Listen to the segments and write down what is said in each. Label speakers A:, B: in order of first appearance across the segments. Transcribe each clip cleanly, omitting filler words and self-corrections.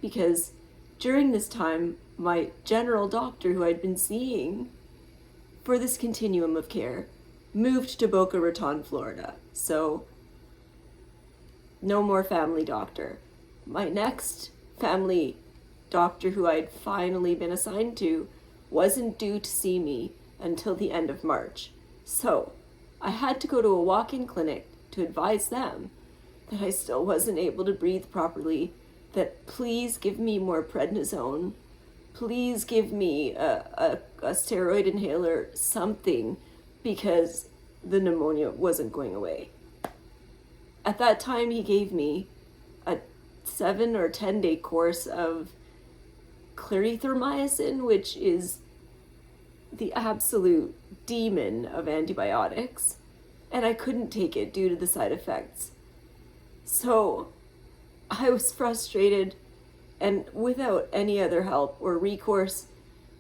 A: because during this time, my general doctor who I'd been seeing for this continuum of care moved to Boca Raton, Florida. So no more family doctor. My next family doctor who I'd finally been assigned to wasn't due to see me until the end of March. So I had to go to a walk-in clinic to advise them that I still wasn't able to breathe properly, that please give me more prednisone, please give me a steroid inhaler, something, because the pneumonia wasn't going away. At that time, he gave me a 7 or 10 day course of clarithromycin, which is the absolute demon of antibiotics, and I couldn't take it due to the side effects. So I was frustrated and without any other help or recourse.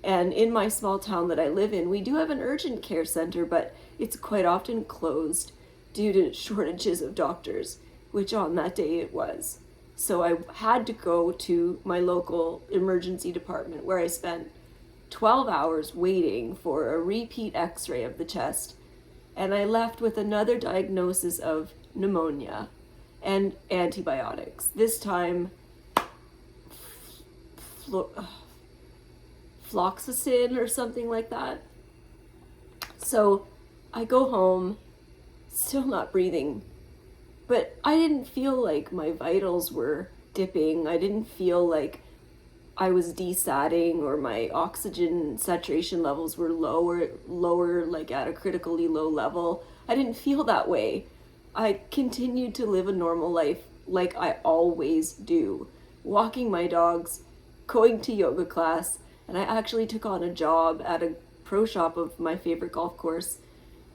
A: And in my small town that I live in, we do have an urgent care center, but it's quite often closed due to shortages of doctors, which on that day it was. So I had to go to my local emergency department, where I spent 12 hours waiting for a repeat x-ray of the chest, and I left with another diagnosis of pneumonia and antibiotics. This time, fluoxetine or something like that. So I go home, still not breathing, but I didn't feel like my vitals were dipping. I didn't feel like I was desatting or my oxygen saturation levels were lower, like at a critically low level. I didn't feel that way. I continued to live a normal life like I always do, walking my dogs, going to yoga class, and I actually took on a job at a pro shop of my favorite golf course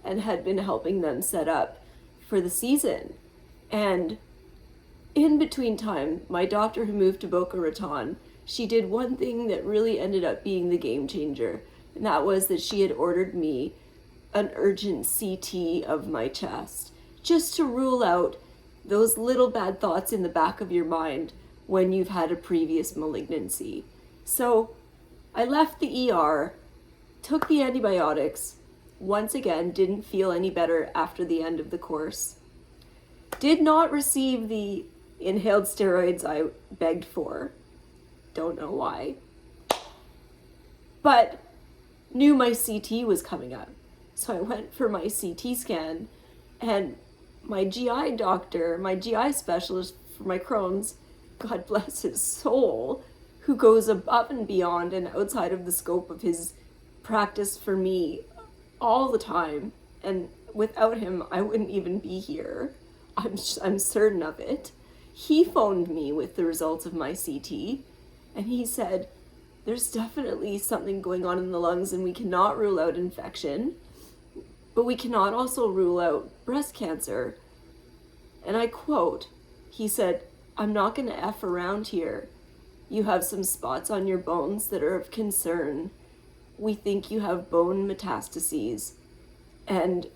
A: and had been helping them set up for the season. And in between time, my doctor who moved to Boca Raton, she did one thing that really ended up being the game changer, and that was that she had ordered me an urgent CT of my chest, just to rule out those little bad thoughts in the back of your mind when you've had a previous malignancy. So I left the ER, took the antibiotics, once again didn't feel any better after the end of the course, did not receive the inhaled steroids I begged for, don't know why, but knew my CT was coming up. So I went for my CT scan, and my GI doctor, my GI specialist for my Crohn's, God bless his soul, who goes above and beyond and outside of the scope of his practice for me all the time, and without him I wouldn't even be here. I'm certain of it. He phoned me with the results of my CT, and he said, there's definitely something going on in the lungs and we cannot rule out infection, but we cannot also rule out breast cancer. And I quote, he said, I'm not going to F around here. You have some spots on your bones that are of concern. We think you have bone metastases. And